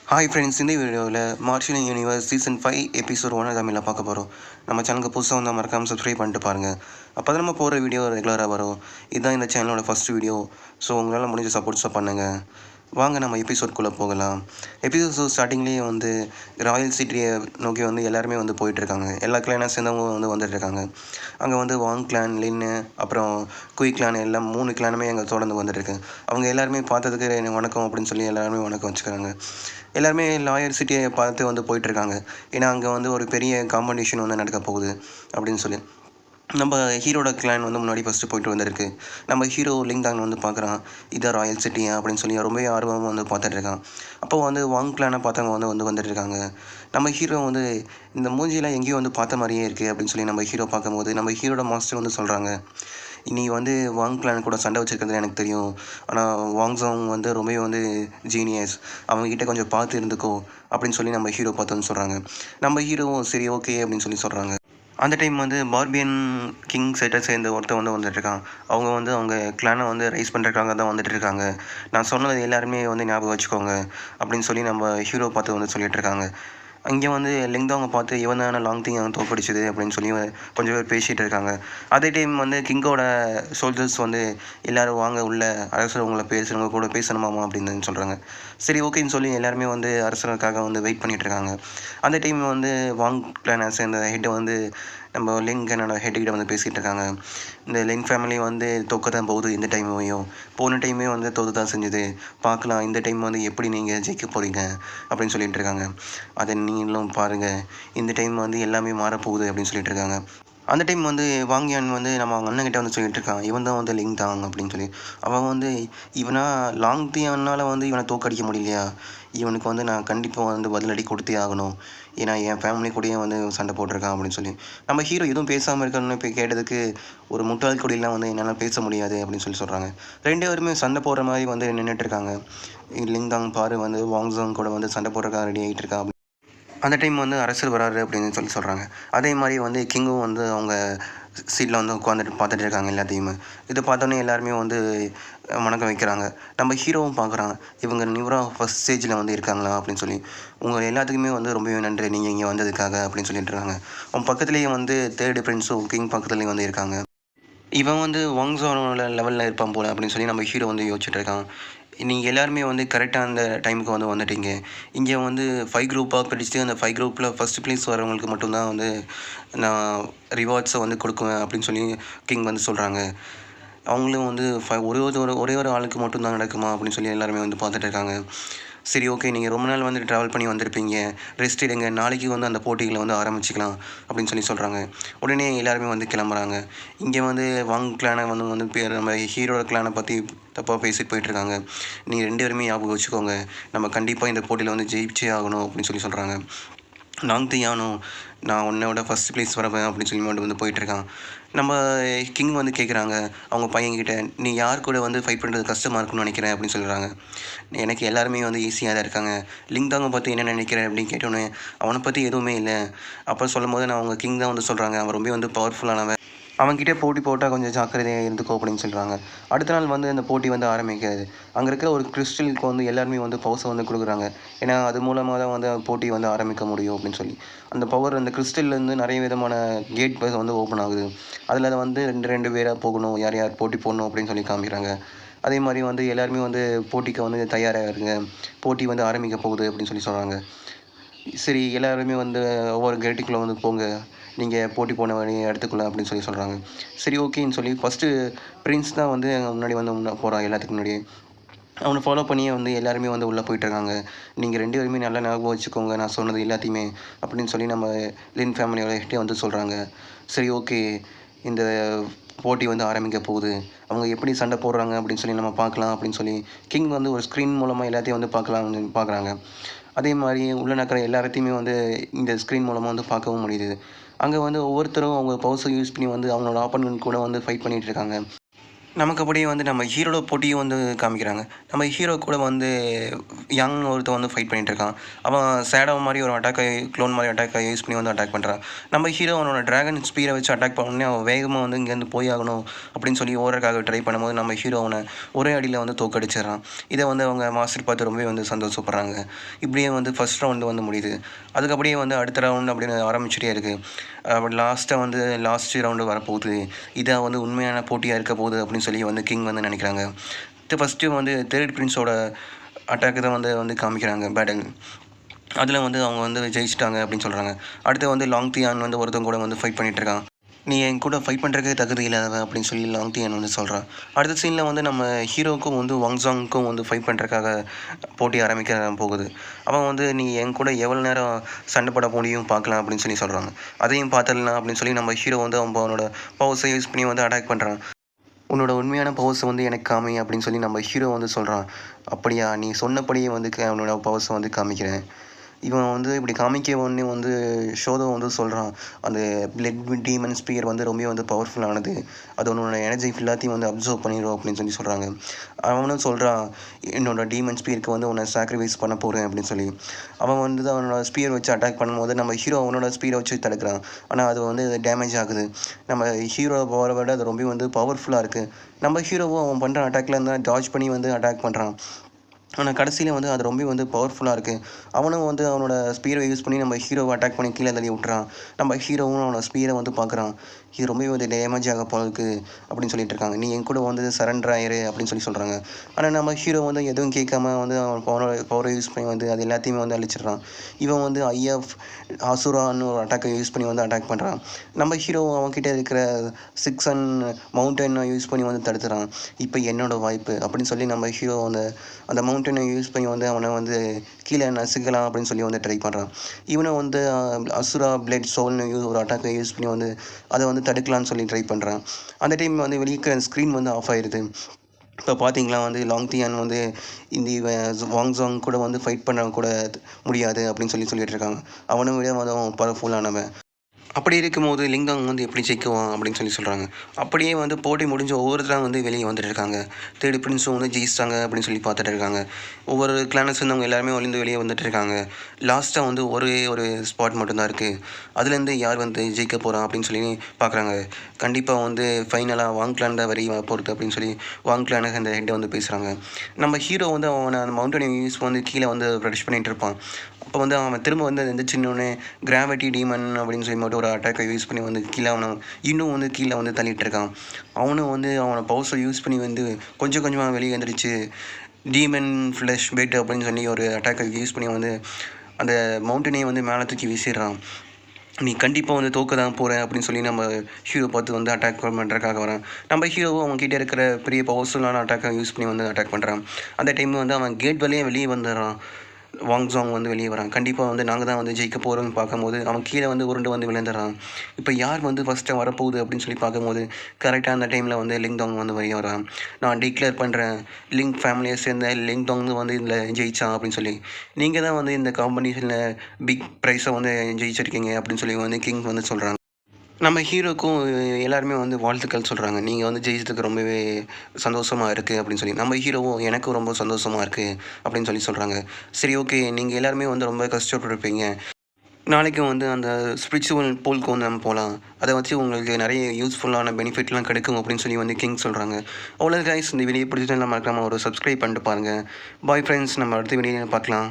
Hi friends, இந்த வீடியோவில் marshal universe season 5 episode 1 தமிழில் பார்க்க போகிறோம். நம்ம சேனலுக்கு புதுசாக வந்தால் மறக்காமல் சப்ஸ்கிரைப் பண்ணிட்டு பாருங்கள். அப்போ தான் நம்ம போகிற வீடியோ ரெகுலராக வரும். இதுதான் இந்த சேனலோட ஃபஸ்ட் வீடியோ. ஸோ உங்களால் முடிஞ்ச சப்போர்ட்ஸாக பண்ணுங்கள். வாங்க நம்ம எபிசோட்குள்ளே போகலாம். எபிசோட் ஸ்டார்டிங்லேயே வந்து ராயல் சிட்டியை நோக்கி வந்து எல்லாருமே வந்து போயிட்டுருக்காங்க. எல்லா கிளானாக சேர்ந்தவங்க வந்துட்டுருக்காங்க. அங்கே வந்து வாங் கிளான், லின்னு, அப்புறம் குய் கிளான் எல்லாம் 3 கிளானுமே அங்கே தொடர்ந்து வந்துட்டுருக்கு. அவங்க எல்லாருமே பார்த்ததுக்கு வணக்கம் அப்படின்னு சொல்லி எல்லாருமே வணக்கம் வச்சுக்கிறாங்க. எல்லாருமே லாயர் சிட்டியை பார்த்து வந்து போயிட்டுருக்காங்க. ஏன்னா அங்கே வந்து ஒரு பெரிய காம்படிஷன் வந்து நடக்க போகுது அப்படின்னு சொல்லி. நம்ம ஹீரோட கிளான் வந்து முன்னாடி ஃபஸ்ட்டு போயிட்டு வந்திருக்கு. நம்ம ஹீரோ லிங்டாங் வந்து பார்க்குறான், இதான் ராயல் சிட்டியா அப்படின்னு சொல்லி ரொம்ப ஆர்வமாக வந்து பார்த்துட்ருக்கான். அப்போ வந்து வாங் கிளானை பார்த்தவங்க வந்துட்டுருக்காங்க. நம்ம ஹீரோ வந்து இந்த மூஞ்சியெலாம் எங்கேயும் வந்து பார்த்த மாதிரியே இருக்குது அப்படின்னு சொல்லி நம்ம ஹீரோ பார்க்கும்போது நம்ம ஹீரோட மாஸ்டர் வந்து சொல்கிறாங்க, நீ வந்து வாங் கிளான் கூட சண்டை வச்சுருக்கிறது எனக்கு தெரியும். ஆனால் வாங்ஸாங் வந்து ரொம்பவே வந்து ஜீனியஸ், அவங்ககிட்ட கொஞ்சம் பார்த்து இருந்துக்கோ அப்படின்னு சொல்லி நம்ம ஹீரோ பார்த்து வந்து சொல்கிறாங்க. நம்ம ஹீரோவும் சரி ஓகே அப்படின்னு சொல்லி சொல்கிறாங்க. அந்த டைம் வந்து பார்பியன் கிங் செட்டை சேர்ந்த ஒருத்தர் வந்துட்டுருக்கான். அவங்க கிளானை வந்து ரைஸ் பண்ணுறதுக்காக தான் வந்துட்டுருக்காங்க. நான் சொன்னது எல்லாருமே வந்து ஞாபகம் வச்சுக்கோங்க அப்படின்னு சொல்லி நம்ம ஹீரோ பார்த்து வந்து சொல்லிகிட்ருக்காங்க. இங்கே வந்து லிங்டாங்கை பார்த்து இவன் தானே லாங் திங் அவன் தோற்கடிச்சது அப்படின்னு சொல்லி கொஞ்சம் பேர் பேசிகிட்டு இருக்காங்க. அதே டைம் வந்து கிங்கோட சோல்ஜர்ஸ் வந்து எல்லோரும் வாங்க உள்ள அரசர் உங்களை பேசுகிறவங்க கூட பேசணுமாமா அப்படின்னு சொல்கிறாங்க. சரி ஓகேன்னு சொல்லி எல்லாருமே வந்து அரசருக்காக வந்து வெயிட் பண்ணிகிட்ருக்காங்க. அந்த டைம் வந்து வாங் கிளானை சேர்ந்த ஹெட்டை வந்து நம்ம லிங்க் என்னோட ஹெட்டுக்கிட்ட வந்து பேசிகிட்டு இருக்காங்க. இந்த லிங் ஃபேமிலி வந்து தோக்க தான் போகுது. இந்த டைமையும் போன டைமே வந்து தோற்று தான் செஞ்சுது. பார்க்கலாம் இந்த டைம் வந்து எப்படி நீங்கள் ஜெயிக்க போகிறீங்க அப்படின்னு சொல்லிட்டு இருக்காங்க. அதை நீங்களும் பாருங்கள், இந்த டைம் வந்து எல்லாமே மாறப்போகுது அப்படின்னு சொல்லிட்டு இருக்காங்க. அந்த டைம் வந்து வாங்கியான் வந்து நம்ம அவங்க அண்ணன்கிட்ட வந்து சொல்லிட்டு இருக்கான், இவன் தான் வந்து லிங் தாங் அப்படின்னு சொல்லி. அவன் வந்து இவனா லாங் தியானால் வந்து இவனை தோக்கடிக்க முடியலையா, இவனுக்கு வந்து நான் கண்டிப்பாக வந்து பதிலடி கொடுத்தே ஆகணும். ஏன்னா என் ஃபேமிலி கூடயே வந்து சண்டை போட்டிருக்கான் அப்படின்னு சொல்லி. நம்ம ஹீரோ எதுவும் பேசாமல் இருக்கணும்னு இப்போ கேட்டதுக்கு, ஒரு முட்டாள் கூடியெல்லாம் வந்து என்னால் பேச முடியாது அப்படின்னு சொல்லி சொல்கிறாங்க. 2 பேருமே சண்டை போடுற மாதிரி வந்து நின்றுட்டுருக்காங்க. லிங் தாங் பாரு வந்து வாங்ஸாங் கூட வந்து சண்டை போடுறதுக்காக ரெடி ஆகிட்டு இருக்கா. அந்த டைம் வந்து அரசர் வராரு அப்படின்னு சொல்லி சொல்கிறாங்க. அதே மாதிரி வந்து கிங்கும் வந்து அவங்க சீட்டில் வந்து உட்காந்துட்டு பார்த்துட்டு இருக்காங்க எல்லாத்தையுமே. இதை பார்த்தோன்னே எல்லாருமே வந்து வணக்கம் வைக்கிறாங்க. நம்ம ஹீரோவும் பார்க்குறாங்க, இவங்க நியூராக ஃபஸ்ட் ஸ்டேஜில் வந்து இருக்காங்களா அப்படின்னு சொல்லி. உங்கள் எல்லாத்துக்குமே வந்து ரொம்பவே நன்றி நீங்கள் இங்கே வந்ததுக்காக அப்படின்னு சொல்லிட்டு இருக்காங்க. அவன் பக்கத்துலேயே வந்து தேர்டு ஃப்ரெண்ட்ஸும் கிங் பக்கத்துலேயும் வந்து இருக்காங்க. இவன் வந்து வாங்ஸானோட லெவலில் இருப்பான் போல் அப்படின்னு சொல்லி நம்ம ஹீரோ வந்து யோசிச்சுட்டு இருக்கான். நீங்கள் எல்லாருமே வந்து கரெக்டாக அந்த டைமுக்கு வந்து வந்துட்டீங்க. இங்கே வந்து 5 குரூப்பாக பிரிச்சுட்டு அந்த 5 குரூப்பில் ஃபஸ்ட் ப்ளேஸ் வரவங்களுக்கு மட்டும்தான் வந்து நான் ரிவார்ட்ஸை வந்து கொடுக்குவேன் அப்படின்னு சொல்லி கிங் வந்து சொல்கிறாங்க. அவங்களும் வந்து ஒரே ஒரு ஆளுக்கு மட்டும்தான் நடக்குமா அப்படின்னு சொல்லி எல்லாருமே வந்து பார்த்துட்டு இருக்காங்க. சரி ஓகே, நீங்கள் ரொம்ப நாள் வந்து ட்ராவல் பண்ணி வந்திருப்பீங்க, ரெஸ்ட் எடுங்க, நாளைக்கு வந்து அந்த போட்டிகளை வந்து ஆரம்பிச்சிக்கலாம் அப்படின்னு சொல்லி சொல்கிறாங்க. உடனே எல்லாருமே வந்து கிளம்புறாங்க. இங்கே வந்து வாங் கிளானை வந்து பேர் நம்ம ஹீரோட கிளானை பற்றி தப்பாக பேசிட்டு போயிட்டுருக்காங்க. நீங்கள் 2 பேருமே ஞாபகம் வச்சுக்கோங்க, நம்ம கண்டிப்பாக இந்த போட்டியில் வந்து ஜெயிச்சே ஆகணும் அப்படின்னு சொல்லி சொல்கிறாங்க. லாங் தியானும் நான் உன்னோட ஃபஸ்ட் ப்ளேஸ் வரவேன் அப்படின்னு சொல்லி மட்டும் வந்து போயிட்டுருக்கான். நம்ம கிங் வந்து கேட்குறாங்க அவங்க பையன்கிட்ட, நீ யார் கூட வந்து ஃபைட் பண்ணுறது கஷ்டமாக இருக்குன்னு நினைக்கிறேன் அப்படின்னு சொல்கிறாங்க. எனக்கு எல்லாருமே வந்து ஈஸியாக தான் இருக்காங்க, லிங் தாங்கை பற்றி என்ன நினைக்கிறேன் அப்படின்னு கேட்டோன்னே அவனை பற்றி எதுவுமே இல்லை. அப்போ சொல்லும் போது நான் அவங்க கிங் தான் வந்து சொல்கிறாங்க, அவன் ரொம்ப வந்து பவர்ஃபுல்லானவன், அவன்கிட்ட போட்டி போட்டால் கொஞ்சம் ஜாக்கிரதையாக இருந்துக்கோ அப்படின்னு சொல்கிறாங்க. அடுத்த நாள் வந்து அந்த போட்டி வந்து ஆரம்பிக்காது. அங்கே இருக்கிற ஒரு கிறிஸ்டலுக்கு வந்து எல்லாருமே வந்து பவர்ஸை வந்து கொடுக்குறாங்க. ஏன்னா அது மூலமாக தான் வந்து போட்டி வந்து ஆரம்பிக்க முடியும் அப்படின்னு சொல்லி. அந்த பவர் அந்த கிறிஸ்டல்லேருந்து நிறைய விதமான கேட் வந்து ஓப்பன் ஆகுது. அதில் வந்து 2 பேராக போகணும், யார் யார் போட்டி போடணும் அப்படின்னு சொல்லி காமிக்கிறாங்க. அதே மாதிரி வந்து எல்லாருமே வந்து போட்டிக்கு வந்து தயாராக இருங்க, போட்டி வந்து ஆரம்பிக்க போகுது அப்படின்னு சொல்லி சொல்கிறாங்க. சரி எல்லாருமே வந்து ஒவ்வொரு கேட்டுக்குள்ளே வந்து போங்க, நீங்கள் போட்டி போன வழியை இடத்துக்குள்ள அப்படின்னு சொல்லி சொல்கிறாங்க. சரி ஓகேன்னு சொல்லி ஃபஸ்ட்டு பிரின்ஸ் தான் வந்து முன்னாடி வந்து போகிறான் எல்லாத்துக்கு முன்னாடியே. அவனை ஃபாலோ பண்ணியே வந்து எல்லாருமே வந்து உள்ளே போயிட்டுருக்காங்க. நீங்கள் 2 பேருமே நல்லா ஞாபகம் வச்சுக்கோங்க நான் சொன்னது எல்லாத்தையுமே அப்படின்னு சொல்லி நம்ம லின் ஃபேமிலியோட ஹெட்டே வந்து சொல்கிறாங்க. சரி ஓகே, இந்த போட்டி வந்து ஆரம்பிக்க போகுது, அவங்க எப்படி சண்டை போடுறாங்க அப்படின்னு சொல்லி நம்ம பார்க்கலாம் அப்படின்னு சொல்லி கிங் வந்து ஒரு ஸ்க்ரீன் மூலமாக எல்லாத்தையும் வந்து பார்க்குறாங்க. அதே மாதிரி உள்ள நடக்கிற எல்லாத்தையுமே வந்து இந்த ஸ்க்ரீன் மூலமாக வந்து பார்க்கவும் முடியுது. அங்கே வந்து ஒவ்வொருத்தரும் அவங்க பவர்ஸை யூஸ் பண்ணி வந்து அவங்களோட ஆப்போனன்ட் கூட வந்து ஃபைட் பண்ணிகிட்டு இருக்காங்க. நமக்கு அப்படியே வந்து நம்ம ஹீரோட போட்டியும் வந்து காமிக்கிறாங்க. நம்ம ஹீரோ கூட வந்து யங் ஒருத்தன் வந்து ஃபைட் பண்ணிட்டு இருக்கான். அவன் ஷேடோ மாரி ஒரு அட்டாக்கை க்ளோன் மாரி அட்டாக்கை யூஸ் பண்ணி வந்து அட்டாக் பண்றான். நம்ம ஹீரோ அவனோட டிராகன் ஸ்பீரை வச்சு அட்டாக் பண்ண உடனே அவன் வேகமா வந்து இங்கேருந்து போய் ஆகணும் அப்படின்னு சொல்லி ஓடுறதுக்காக ட்ரை பண்ணும்போது நம்ம ஹீரோ அவனை ஒரே அடியில வந்து தோற்கடிச்சிடுறான். இதை வந்து அவங்க மாஸ்டர் பார்த்து ரொம்பவே வந்து சந்தோஷப்படுறாங்க. இப்படியே வந்து ஃபர்ஸ்ட் ரவுண்டு வந்து முடியுது. அதுக்கு அப்படியே வந்து அடுத்த ரவுண்டு அப்படின்னு ஆரம்பிச்சுட்டே இருக்கு. லாஸ்ட்டாக வந்து லாஸ்ட் ரவுண்டு வரப்போகுது. இதான் வந்து உண்மையான போட்டியாக இருக்க போகுது அப்படின்னு சொல்லி வந்து கிங் வந்து நினைக்கிறாங்க. ஃபஸ்ட்டு வந்து தேர்ட் பிரின்ஸோட அட்டாக்கு தான் வந்து காமிக்கிறாங்க பேட்டில். அதில் வந்து அவங்க வந்து ஜெயிச்சிட்டாங்க அப்படின்னு சொல்கிறாங்க. அடுத்து வந்து லாங் தியான் வந்து ஒருத்தவங்க கூட வந்து ஃபைட் பண்ணிகிட்ருக்கான். நீ என் கூட ஃபைட் பண்ணுறதுக்கு தகுதி இல்லாதவன் அப்படின்னு சொல்லி லாங் தியான் வந்து சொல்கிறான். அடுத்த சீனில் வந்து நம்ம ஹீரோவுக்கும் வந்து வாங்ஸாங்க்கும் வந்து ஃபைட் பண்ணுறதுக்காக போட்டி ஆரம்பிக்க போகுது. அவன் வந்து நீ என் கூட எவ்வளோ நேரம் சண்டை போட முடியும் பார்க்கலாம் அப்படின்னு சொல்லி சொல்கிறாங்க. அதையும் பார்த்துடலாம் அப்படின்னு சொல்லி நம்ம ஹீரோ வந்து அவனோட பவர்ஸை யூஸ் பண்ணி வந்து அட்டாக் பண்ணுறான். உன்னோட உண்மையான பவர்ஸை வந்து எனக்கு காமி அப்படின்னு சொல்லி நம்ம ஹீரோ வந்து சொல்கிறான். அப்படியா, நீ சொன்னபடியே வந்து அவனோட பவர்ஸை வந்து காமிக்கிறேன். இவன் வந்து இப்படி காமிக்க உடனே வந்து ஷோதோ வந்து சொல்கிறான், அந்த பிளட் டீமன் ஸ்பியர் வந்து ரொம்ப வந்து பவர்ஃபுல்லானது, அது உன்னோட எனர்ஜி எல்லாத்தையும் வந்து அப்சர்வ் பண்ணிடும் அப்படின்னு சொல்லி சொல்கிறாங்க. அவனும் சொல்கிறான், என்னோட டீமன் ஸ்பியருக்கு வந்து உன்னை சாக்ரிஃபைஸ் பண்ண போகிறேன் அப்படின்னு சொல்லி. அவன் வந்து அவனோட ஸ்பியர் வச்சு அட்டாக் பண்ணும்போது நம்ம ஹீரோ அவனோட ஸ்பியரை வச்சு தடுக்கிறான். ஆனால் அது வந்து டேமேஜ் ஆகுது. நம்ம ஹீரோ பவரை விட அது ரொம்ப வந்து பவர்ஃபுல்லாக இருக்குது. நம்ம ஹீரோவும் அவன் பண்ணுற அட்டாக்ல இருந்தால் டாஜ் பண்ணி வந்து அட்டாக் பண்ணுறான். ஆனால் கடைசியில் வந்து அது ரொம்ப வந்து பவர்ஃபுல்லாக இருக்குது. அவனும் வந்து அவனோட ஸ்பீரை யூஸ் பண்ணி நம்ம ஹீரோவை அட்டாக் பண்ணி கீழே தள்ளி விட்டுறான். நம்ம ஹீரோவும் அவனோட ஸ்பீரை வந்து பார்க்குறான். இது ரொம்பவே வந்து டேமேஜ் ஆக போகுது அப்படின்னு சொல்லிட்டு இருக்காங்க. நீ என் கூட வந்து சரண்டர் ஆயிரு அப்படின்னு சொல்லி சொல்கிறாங்க. ஆனால் நம்ம ஹீரோ வந்து எதுவும் கேட்காம வந்து அவன் பவரை யூஸ் பண்ணி வந்து அது எல்லாத்தையுமே வந்து அழிச்சிடுறான். இவன் வந்து ஐஎஃப் அசுரான்னு ஒரு அட்டாக்கை யூஸ் பண்ணி வந்து அட்டாக் பண்ணுறான். நம்ம ஹீரோ அவன்கிட்ட இருக்கிற 6 அண்ட் மவுண்டனை யூஸ் பண்ணி வந்து தடுத்துறான். இப்போ என்னோட வாய்ப்பு அப்படின்னு சொல்லி நம்ம ஹீரோ அந்த மவுண்டனை யூஸ் பண்ணி வந்து அவனை வந்து கீழே நசுக்கலாம் அப்படின்னு சொல்லி வந்து ட்ரை பண்ணுறான். இவனும் வந்து அசுரா பிளட் சோல்னு ஒரு அட்டாக்கை யூஸ் பண்ணி வந்து அதை வந்து தடுக்கலான்னு சொல்லி ட்ரை பண்ணுறான். அந்த டைம் வந்து வெளியே ஸ்க்ரீன் வந்து ஆஃப் ஆயிடுது. இப்போ பார்த்தீங்களா வந்து லாங் தியான் வந்து இந்த வாங்ஸாங் கூட வந்து ஃபைட் பண்ண கூட முடியாது அப்படின்னு சொல்லிட்டு இருக்காங்க. அவனை விட வந்து அவன் பவர்ஃபுல்லானவன். அப்படி இருக்கும்போது லிங்காங் வந்து எப்படி ஜெயிக்குவான் அப்படின்னு சொல்லி சொல்கிறாங்க. அப்படியே வந்து போட்டி முடிஞ்ச ஒவ்வொருத்தராக வந்து வெளியே வந்துட்டு இருக்காங்க. தேர்ட் பிரின்ஸும் வந்து ஜெயிச்சிட்டாங்க அப்படின்னு சொல்லி பார்த்துட்டு இருக்காங்க. ஒவ்வொரு கிளானஸ் வந்து அவங்க எல்லாருமே ஒளிந்து வெளியே வந்துட்டு இருக்காங்க. லாஸ்ட்டாக வந்து ஒரு ஸ்பாட் மட்டும்தான் இருக்குது. அதுலேருந்து யார் வந்து ஜெயிக்க போகிறான் அப்படின்னு சொல்லி பார்க்குறாங்க. கண்டிப்பாக வந்து ஃபைனலாக வாங் கிளான் தான் வரையும் போகிறது அப்படின்னு சொல்லி வாங் கிளானுக்கு அந்த ஹெட்டை வந்து பேசுகிறாங்க. நம்ம ஹீரோ வந்து அவனை அந்த மவுண்டனை யூஸ் வந்து கீழே வந்து ப்ரெஷ் பண்ணிகிட்டு இருப்பான். அப்போ வந்து அவன் திரும்ப வந்து எந்திரிச்சின்னொன்னே கிராவிட்டி டீமன் அப்படின்னு சொல்லி மட்டும் ஒரு அட்டாக்கை யூஸ் பண்ணி வந்து கீழே அவனை இன்னும் வந்து கீழே வந்து தள்ளிட்டு இருக்கான். அவனும் வந்து அவனை பவர்ஸை யூஸ் பண்ணி வந்து கொஞ்சம் கொஞ்சமாக வெளியே எழுந்திரிச்சு டீமன் ஃப்ளஷ் பெட் அப்படின்னு சொல்லி ஒரு அட்டாக்கை யூஸ் பண்ணி வந்து அந்த மவுண்டனையை வந்து மேலே தூக்கி வீசிடுறான். நீ கண்டிப்பாக வந்து தோக்க தான் போகிறேன் அப்படின்னு சொல்லி நம்ம ஹீரோ பார்த்து வந்து அட்டாக் பண்ணுறதுக்காக வரான். நம்ம ஹீரோவும் அவங்ககிட்ட இருக்கிற பெரிய பவர்ஃபுல்லான அட்டாக்கை யூஸ் பண்ணி வந்து அட்டாக் பண்ணுறான். அந்த டைம் வந்து அவன் கேட் வழியே வெளியே வந்துடுறான். வாங்ஸாங் வந்து வெளியே வரான். கண்டிப்பாக வந்து நாங்கள் தான் வந்து ஜெயிக்க போகிறோம்னு பார்க்கும்போது அவன் கீழே வந்து உருண்டு வந்து விழுந்துடுறான். இப்போ யார் வந்து ஃபஸ்ட்டு வரப்போகுது அப்படின்னு சொல்லி பார்க்கும்போது கரெக்டாக அந்த டைமில் வந்து லிங்டாங் வந்து வெளியே வரான். நான் டிக்ளேர் பண்ணுறேன், லிங்க் ஃபேமிலியை சேர்ந்த லிங்டாங் வந்து இதில் ஜெயிச்சான் அப்படின்னு சொல்லி. நீங்கள் தான் வந்து இந்த காம்படிஷனில் பிக் ப்ரைஸை வந்து ஜெயிச்சிருக்கீங்க அப்படின்னு சொல்லி வந்து கிங் வந்து சொல்கிறாங்க. நம்ம ஹீரோக்கும் எல்லாருமே வந்து வாழ்த்துக்கள் சொல்கிறாங்க. நீங்கள் வந்து ஜெயிச்சதுக்கு ரொம்பவே சந்தோஷமாக இருக்குது அப்படின்னு சொல்லி. நம்ம ஹீரோவும் எனக்கும் ரொம்ப சந்தோஷமாக இருக்குது அப்படின்னு சொல்கிறாங்க. சரி, ஓகே, நீங்கள் எல்லாருமே வந்து ரொம்ப கஷ்டப்பட்டுருப்பீங்க. நாளைக்கும் வந்து அந்த ஸ்பிரிச்சுவல் போலுக்கு வந்து நம்ம போகலாம். அதை வச்சு உங்களுக்கு நிறைய யூஸ்ஃபுல்லான பெனிஃபிட்லாம் கிடைக்கும் அப்படின்னு சொல்லி வந்து கிங் சொல்கிறாங்க. அவ்வளோ கைஸ், இந்த வீடியோ பிடிச்சது நம்ம மறக்காமல் ஒரு சப்ஸ்கிரைப் பண்ணிட்டு பாருங்கள். பாய் ஃப்ரெண்ட்ஸ், நம்ம அடுத்த வீடியோ பார்க்கலாம்.